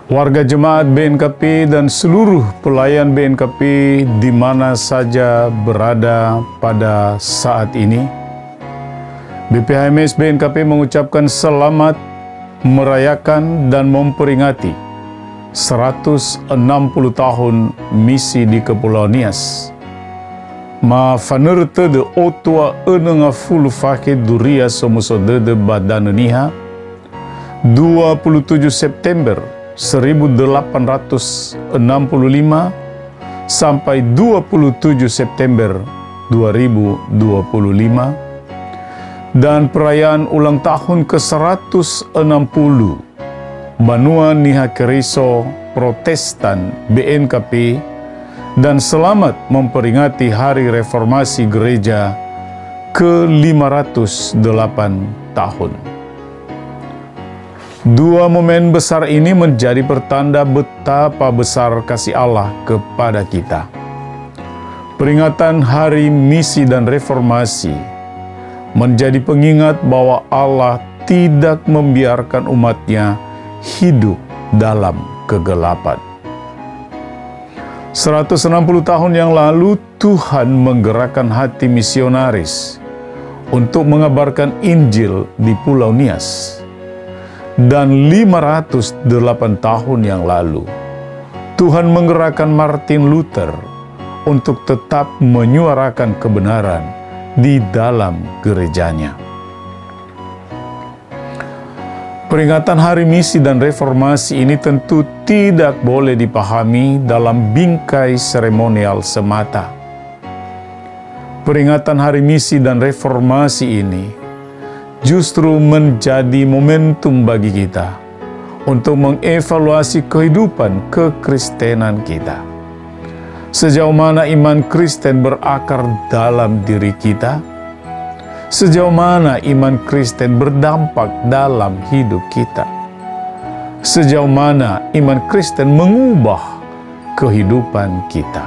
warga jemaat BNKP dan seluruh pelayan BNKP di mana saja berada pada saat ini. BPHMS BNKP mengucapkan selamat merayakan dan memperingati 160 tahun misi di Kepulauan Nias. Ma fanerta de otua enenga fulu fake duria somusode de badan niha 27 September 1865 sampai 27 September 2025 dan perayaan ulang tahun ke-160 Banua Niha Keriso Protestan BNKP dan selamat memperingati Hari Reformasi Gereja ke-508 tahun. Dua momen besar ini menjadi pertanda betapa besar kasih Allah kepada kita. Peringatan Hari Misi dan Reformasi menjadi pengingat bahwa Allah tidak membiarkan umatnya hidup dalam kegelapan. 160 tahun yang lalu Tuhan menggerakkan hati misionaris untuk mengabarkan Injil di Pulau Nias. Dan 508 tahun yang lalu Tuhan menggerakkan Martin Luther untuk tetap menyuarakan kebenaran di dalam gerejanya. Peringatan Hari Misi dan Reformasi ini tentu tidak boleh dipahami dalam bingkai seremonial semata. Peringatan Hari Misi dan Reformasi ini justru menjadi momentum bagi kita untuk mengevaluasi kehidupan kekristenan kita. Sejauh mana iman Kristen berakar dalam diri kita? Sejauh mana iman Kristen berdampak dalam hidup kita? Sejauh mana iman Kristen mengubah kehidupan kita?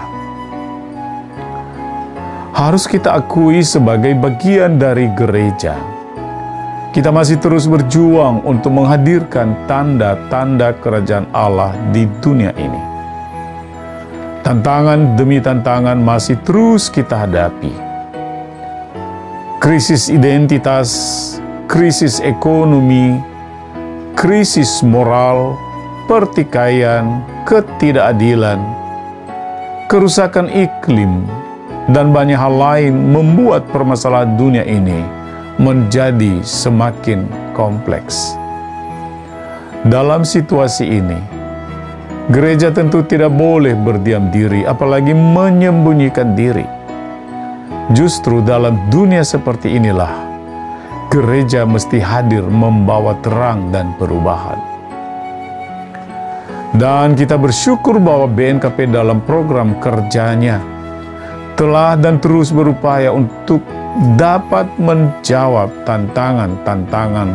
Harus kita akui sebagai bagian dari gereja, kita masih terus berjuang untuk menghadirkan tanda-tanda kerajaan Allah di dunia ini. Tantangan demi tantangan masih terus kita hadapi. Krisis identitas, krisis ekonomi, krisis moral, pertikaian, ketidakadilan, kerusakan iklim, dan banyak hal lain membuat permasalahan dunia ini menjadi semakin kompleks. Dalam situasi ini, gereja tentu tidak boleh berdiam diri, apalagi menyembunyikan diri. Justru dalam dunia seperti inilah, gereja mesti hadir membawa terang dan perubahan. Dan kita bersyukur bahwa BNKP dalam program kerjanya telah dan terus berupaya untuk dapat menjawab tantangan-tantangan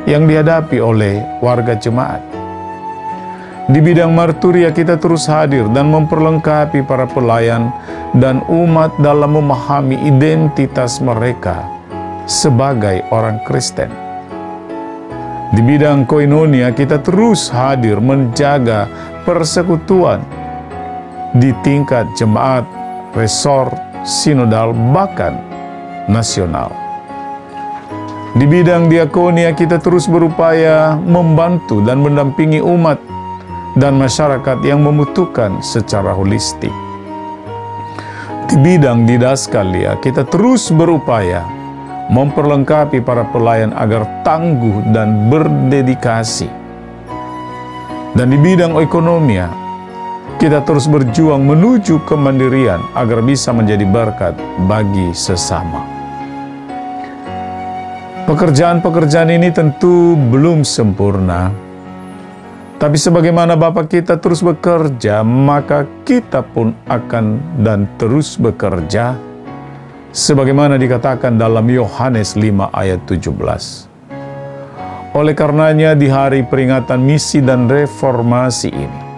yang dihadapi oleh warga jemaat. Di bidang marturia kita terus hadir dan memperlengkapi para pelayan dan umat dalam memahami identitas mereka sebagai orang Kristen. Di bidang koinonia kita terus hadir menjaga persekutuan di tingkat jemaat, resort, sinodal, bahkan nasional. Di bidang diakonia kita terus berupaya membantu dan mendampingi umat dan masyarakat yang membutuhkan secara holistik. Di bidang didaskalia kita terus berupaya memperlengkapi para pelayan agar tangguh dan berdedikasi. Dan di bidang ekonomia kita terus berjuang menuju kemandirian agar bisa menjadi berkat bagi sesama. Pekerjaan-pekerjaan ini tentu belum sempurna, tapi sebagaimana Bapa kita terus bekerja, maka kita pun akan dan terus bekerja, sebagaimana dikatakan dalam Yohanes 5 ayat 17. Oleh karenanya di hari peringatan misi dan reformasi ini,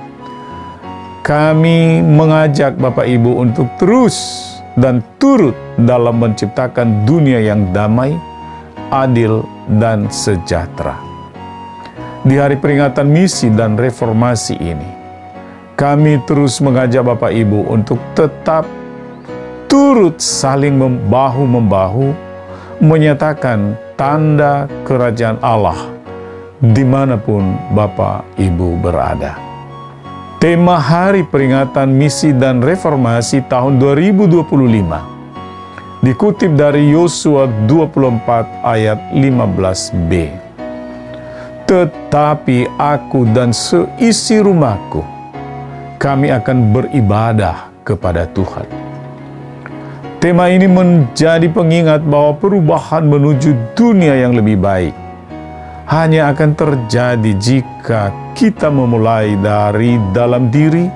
kami mengajak Bapak Ibu untuk terus dan turut dalam menciptakan dunia yang damai, adil, dan sejahtera. Di hari peringatan misi dan reformasi ini, kami terus mengajak Bapak Ibu untuk tetap turut saling membahu-membahu, menyatakan tanda kerajaan Allah dimanapun Bapak Ibu berada. Tema Hari Peringatan Misi dan Reformasi tahun 2025 dikutip dari Yosua 24 ayat 15b. Tetapi aku dan seisi rumahku, kami akan beribadah kepada Tuhan. Tema ini menjadi pengingat bahwa perubahan menuju dunia yang lebih baik hanya akan terjadi jika kita memulai dari dalam diri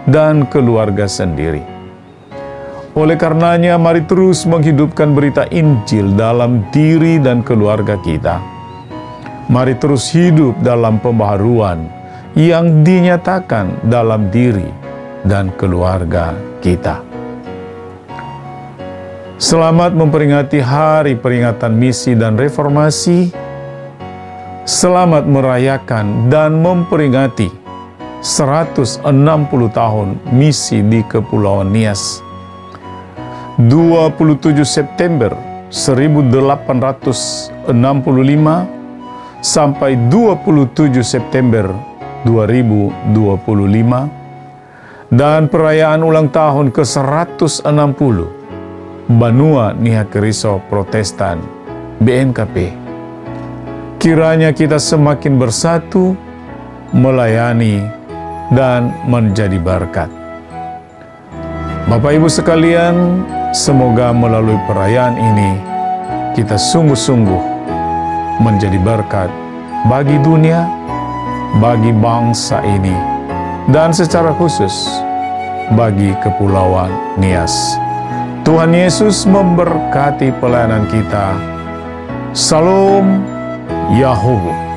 dan keluarga sendiri. Oleh karenanya, mari terus menghidupkan berita Injil dalam diri dan keluarga kita. Mari terus hidup dalam pembaharuan yang dinyatakan dalam diri dan keluarga kita. Selamat memperingati Hari Peringatan Misi dan Reformasi. Selamat merayakan dan memperingati 160 tahun misi di Kepulauan Nias. 27 September 1865 sampai 27 September 2025 dan perayaan ulang tahun ke-160 Banua Niha Keriso Protestan BNKP. Kiranya kita semakin bersatu, melayani, dan menjadi berkat. Bapak Ibu sekalian, semoga melalui perayaan ini kita sungguh-sungguh menjadi berkat bagi dunia, bagi bangsa ini, dan secara khusus bagi Kepulauan Nias. Tuhan Yesus memberkati pelayanan kita. Salam Yahuwah.